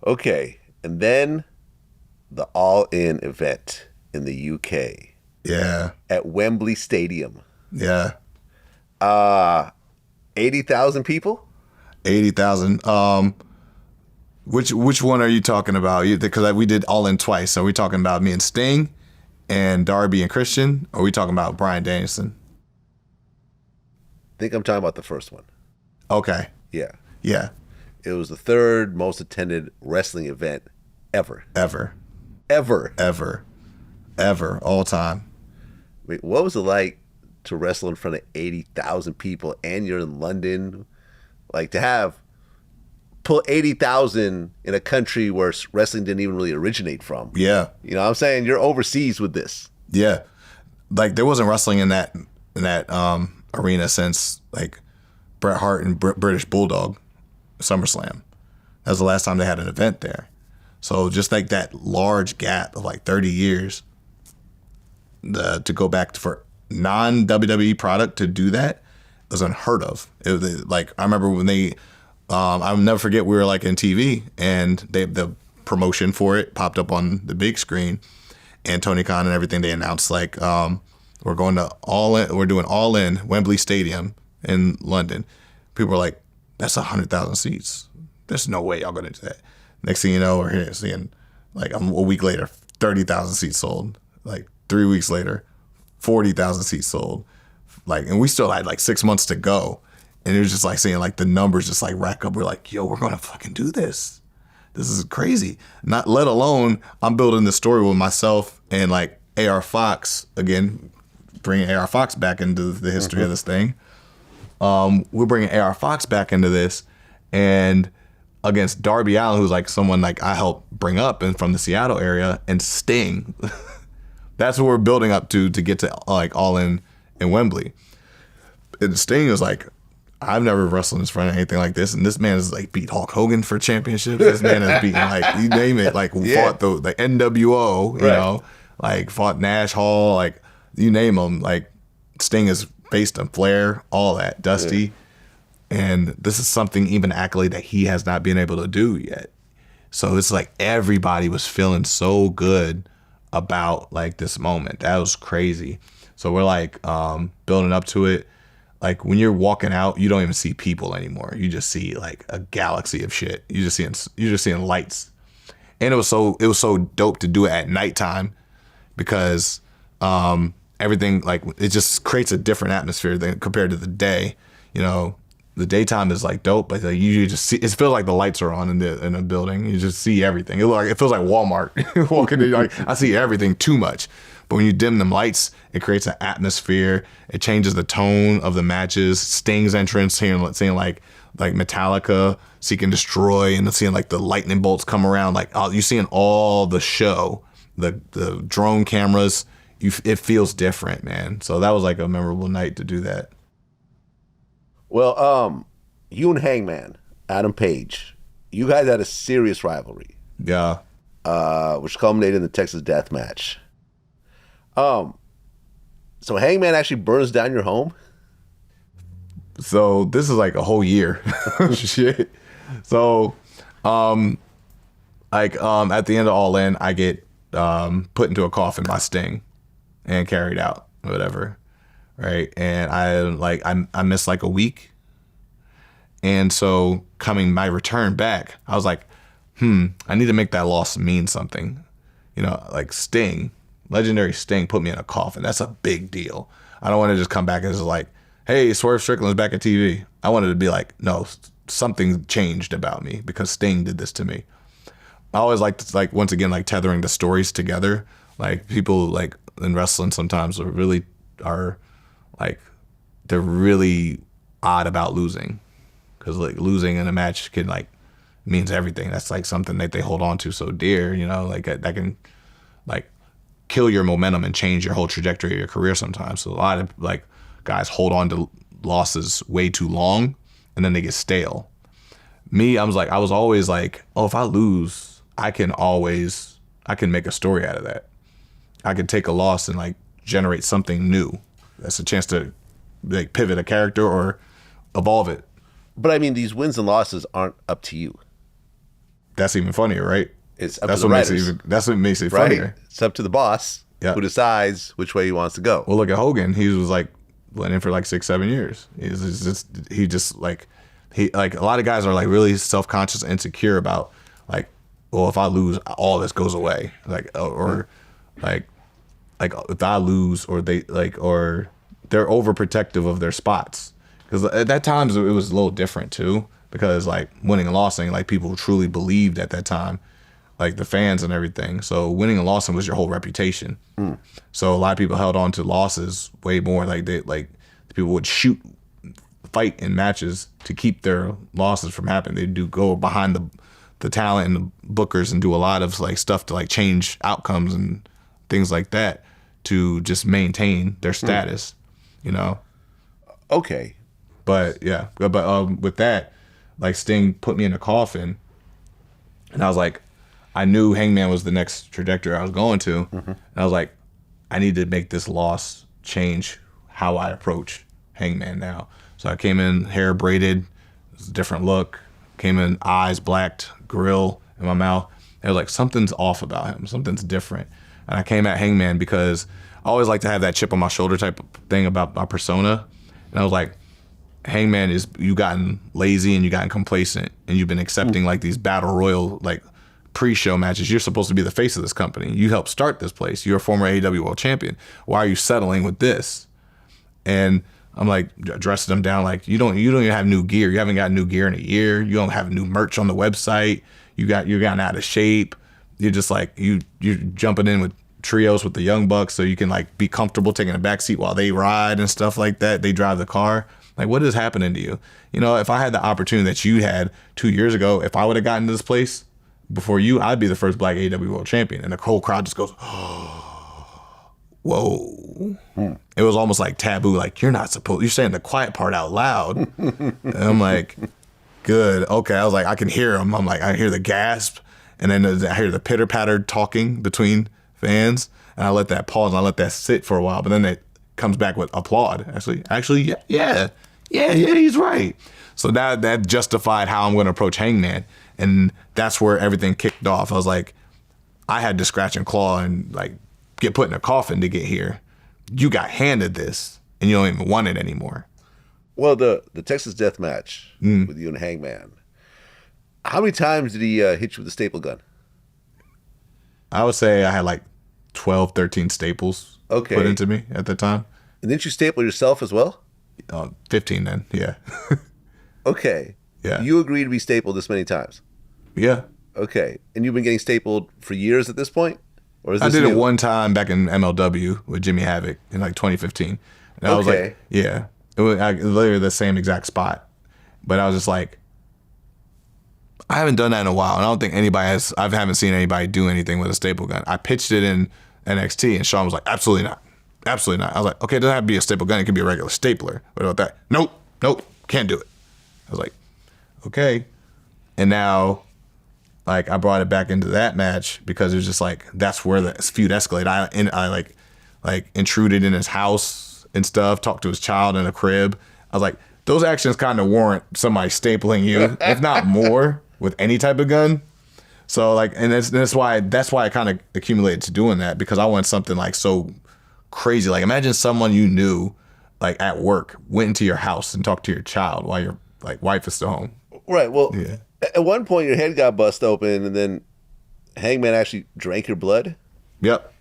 Okay, and then the All In event in the UK. Yeah. At Wembley Stadium. Yeah. 80,000 people? 80,000. Which one are you talking about? Because we did All In twice. So are we talking about me and Sting and Darby and Christian? Or are we talking about Bryan Danielson? I think I'm talking about the first one. Okay. Yeah. Yeah. It was the third most attended wrestling event ever. Ever. All time. Wait, what was it like to wrestle in front of 80,000 people and you're in London? Like to pull 80,000 in a country where wrestling didn't even really originate from. Yeah. You know what I'm saying? You're overseas with this. Yeah. Like there wasn't wrestling in that arena since like Bret Hart and British Bulldog SummerSlam. That was the last time they had an event there. So just like that large gap of like 30 years to go back for non-WWE product to do that was unheard of. It was like, I remember when I'll never forget, we were like in TV and the promotion for it popped up on the big screen, and Tony Khan and everything, they announced like, we're going to we're doing All In Wembley Stadium in London. People were like, that's 100,000 seats. There's no way y'all gonna do that. Next thing you know, we're here seeing like a week later, 30,000 seats sold. Like 3 weeks later, 40,000 seats sold. Like, and we still had like 6 months to go. And it was just like seeing like the numbers just like rack up. We're like, yo, we're gonna fucking do this. This is crazy. Not let alone I'm building this story with myself and like AR Fox, again, bringing AR Fox back into the history of this thing. We're bringing AR Fox back into this, and against Darby Allin, who's like someone like I helped bring up and from the Seattle area, and Sting. That's what we're building up to get to like All In Wembley. And Sting was like, I've never wrestled in front of anything like this, and this man has like beat Hulk Hogan for championships. This man has beaten like you name it, like fought the NWO, you know, like fought Nash Hall, like you name them. Like Sting is based on Flair, all that, Dusty, and this is something even accolade that he has not been able to do yet. So it's like everybody was feeling so good about like this moment. That was crazy. So we're like building up to it. Like when you're walking out, you don't even see people anymore. You just see like a galaxy of shit. You're just seeing lights. And it was so dope to do it at nighttime because everything, like, it just creates a different atmosphere than compared to the day. You know, the daytime is like dope, but like, you just see, it feels like the lights are on in a building. You just see everything. It feels like Walmart. Walking in, like, I see everything too much. But when you dim them lights, it creates an atmosphere. It changes the tone of the matches. Sting's entrance, seeing like Metallica, Seek and Destroy, and seeing like the lightning bolts come around. Like you're seeing all the show, the drone cameras. It feels different, man. So that was like a memorable night to do that. Well, you and Hangman, Adam Page, you guys had a serious rivalry. Yeah. Which culminated in the Texas Death Match. So Hangman actually burns down your home? So this is like a whole year. Shit. So, at the end of All In, I get put into a coffin by Sting and carried out, whatever, right? And I missed like a week, and so my return back, I was like, I need to make that loss mean something, you know, like Sting. Legendary Sting put me in a coffin. That's a big deal. I don't want to just come back as like, hey, Swerve Strickland's back at TV. I wanted to be like, no, something changed about me because Sting did this to me. I always like to, like, once again, like tethering the stories together. Like people like in wrestling sometimes are like, they're really odd about losing, because like losing in a match can like means everything. That's like something that they hold on to so dear, you know, like that can like kill your momentum and change your whole trajectory of your career sometimes. So a lot of like guys hold on to losses way too long and then they get stale. Me, I was always like, oh, if I lose, I can make a story out of that. I can take a loss and like generate something new. That's a chance to like pivot a character or evolve it. But I mean, these wins and losses aren't up to you. that's even funnier, right? It's up That's to the what makes it writers, even. That's what makes it right? funnier. It's up to the boss Yeah. who decides which way he wants to go. Well, look at Hogan. He was like went in for like 6-7 years. He just like a lot of guys are like really self-conscious and insecure about like, well, if I lose, all this goes away. Like or like if I lose, or they're overprotective of their spots. Because at that time it was a little different too. Because like winning and losing, like people truly believed at that time, like the fans and everything. So winning and losing was your whole reputation. So a lot of people held on to losses way more. Like people would fight in matches to keep their losses from happening. They do go behind the talent and the bookers and do a lot of like stuff to like change outcomes and things like that to just maintain their status, you know? Okay. But yeah, with that, like Sting put me in a coffin, and I was like, I knew Hangman was the next trajectory I was going to, and I was like, I need to make this loss change how I approach Hangman now. So I came in hair braided, it was a different look, came in eyes blacked, grill in my mouth. It was like something's off about him, something's different. And I came at Hangman because I always like to have that chip on my shoulder type of thing about my persona, and I was like, Hangman you gotten lazy and you gotten complacent, and you've been accepting like these battle royal like pre-show matches. You're supposed to be the face of this company. You helped start this place. You're a former AEW world champion. Why are you settling with this? And I'm like dressing them down like you don't even have new gear. You haven't got new gear in a year. You don't have new merch on the website. You're gotten out of shape. You're just like you're jumping in with trios with the Young Bucks so you can like be comfortable taking a back seat while they ride and stuff like that. They drive the car. Like, what is happening to you? You know, if I had the opportunity that you had 2 years ago, if I would have gotten to this place before you, I'd be the first black AEW world champion. And the whole crowd just goes, whoa. It was almost like taboo. Like, you're saying the quiet part out loud. And I'm like, good. Okay. I was like, I can hear them. I'm like, I hear the gasp. And then I hear the pitter patter talking between fans. And I let that pause and I let that sit for a while. But then it comes back with applaud. Actually, yeah, he's right. So that justified how I'm going to approach Hangman. And that's where everything kicked off. I was like, I had to scratch and claw and like get put in a coffin to get here. You got handed this and you don't even want it anymore. Well, the Texas Death Match with you and Hangman, how many times did he hit you with a staple gun? I would say I had like 12, 13 staples put into me at the time. And didn't you staple yourself as well? 15 then, yeah. Okay. Yeah. You agreed to be stapled this many times? Yeah. Okay. And you've been getting stapled for years at this point? Or is this I did new? it one time back in MLW with Jimmy Havoc in like 2015. And I was like, yeah. It was literally the same exact spot. But I was just like, I haven't done that in a while. And I don't think I haven't seen anybody do anything with a staple gun. I pitched it in NXT and Sean was like, absolutely not. Absolutely not. I was like, okay, it doesn't have to be a staple gun. It can be a regular stapler. What about that? Nope. Can't do it. I was like, okay. And now, like, I brought it back into that match because it was just like, that's where the feud escalated. I like intruded in his house and stuff, talked to his child in a crib. I was like, those actions kind of warrant somebody stapling you, if not more, with any type of gun. So like, and that's why I kind of accumulated to doing that, because I want something like so crazy. Like, imagine someone you knew, like at work, went into your house and talked to your child while your like wife is still home. Right. Well, yeah. At one point your head got bust open, and then Hangman actually drank your blood. Yep.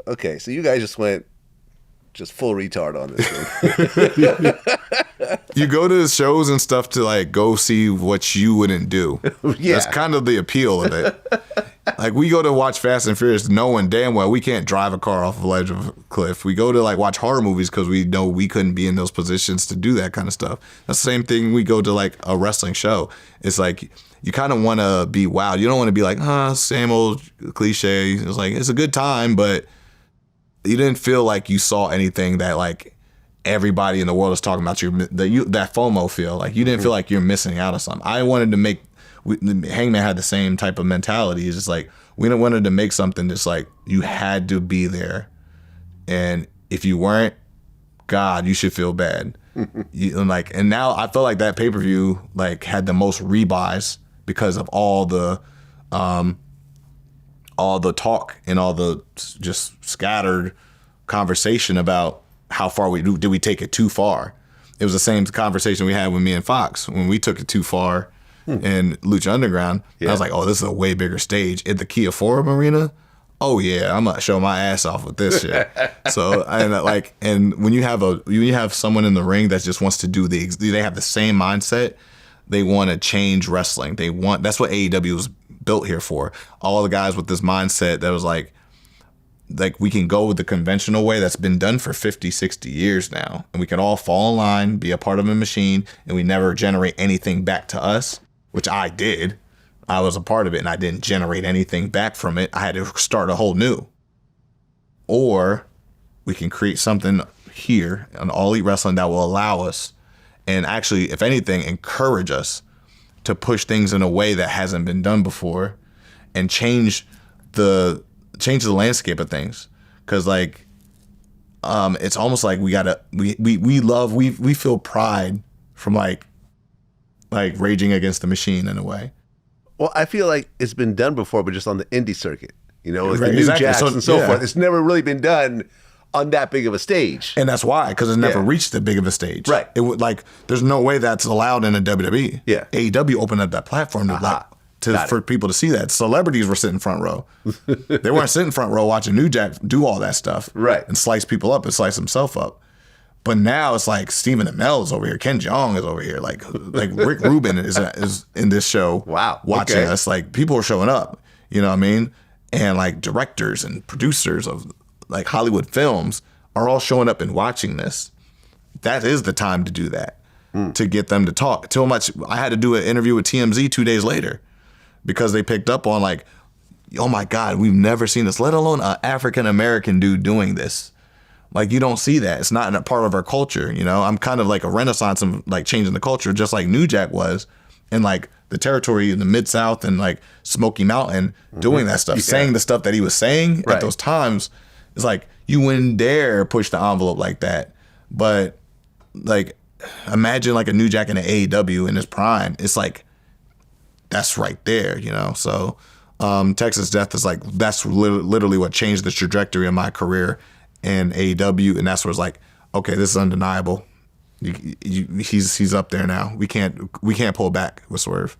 Okay, so you guys just went full retard on this thing. You go to shows and stuff to like go see what you wouldn't do. Yeah. That's kind of the appeal of it. Like, we go to watch Fast and Furious knowing damn well we can't drive a car off a ledge of a cliff. We go to like watch horror movies because we know we couldn't be in those positions to do that kind of stuff. That's the same thing. We go to like a wrestling show. It's like you kind of want to be wild. You don't want to be like, same old cliche. It's like, it's a good time, but you didn't feel like you saw anything that like everybody in the world is talking about. That FOMO feel. Like, you didn't feel like you're missing out on something. I wanted to make. Hangman had the same type of mentality. It's just like, we wanted to make something that's like, you had to be there, and if you weren't, God, you should feel bad. And now I feel like that pay-per-view like had the most rebuys because of all the all the talk and all the just scattered conversation about how far did we take it too far. It was the same conversation we had with me and Fox when we took it too far in Lucha Underground. I was like, oh, this is a way bigger stage. At the Kia Forum Arena, oh yeah, I'm gonna show my ass off with this shit. So and when you have someone in the ring that just wants to do they have the same mindset. They want to change wrestling. That's what AEW was built here for. All the guys with this mindset that was like we can go with the conventional way that's been done for 50, 60 years now. And we can all fall in line, be a part of a machine, and we never generate anything back to us, which I did. I was a part of it and I didn't generate anything back from it. I had to start a whole new. Or we can create something here on All Elite Wrestling that will allow us and actually, if anything, encourage us to push things in a way that hasn't been done before and change the landscape of things. Cause it's almost like we feel pride from like raging against the machine in a way. Well, I feel like it's been done before, but just on the indie circuit, with Right, the New exactly. Jacks and so Yeah. forth. It's never really been done on that big of a stage. And that's why, because it never Yeah. reached that big of a stage. Right. It would there's no way that's allowed in a WWE. Yeah. AEW opened up that platform for people to see that. Celebrities were sitting front row. They weren't sitting front row watching New Jack do all that stuff. Right. And slice people up and slice himself up. But now it's like Stephen Amell is over here. Ken Jeong is over here. Like Rick Rubin is in this show. Wow. Watching Okay. us. Like people are showing up. You know what I mean? And like directors and producers of like Hollywood films are all showing up and watching this. That is the time to do that. To get them to talk. Too much. I had to do an interview with TMZ 2 days later because they picked up on like, oh my God, we've never seen this, let alone an African-American dude doing this. Like, you don't see that. It's not a part of our culture, I'm kind of like a renaissance of like changing the culture, just like New Jack was in like the territory in the Mid-South and like Smoky Mountain doing that stuff, saying the stuff that he was saying Right. at those times. It's like, you wouldn't dare push the envelope like that. But like, imagine like a New Jack in an AEW in his prime. It's like, that's right there, So Texas Death is like, that's literally what changed the trajectory of my career in AEW. And that's where it's like, okay, this is undeniable. He's up there now. We can't pull back with Swerve.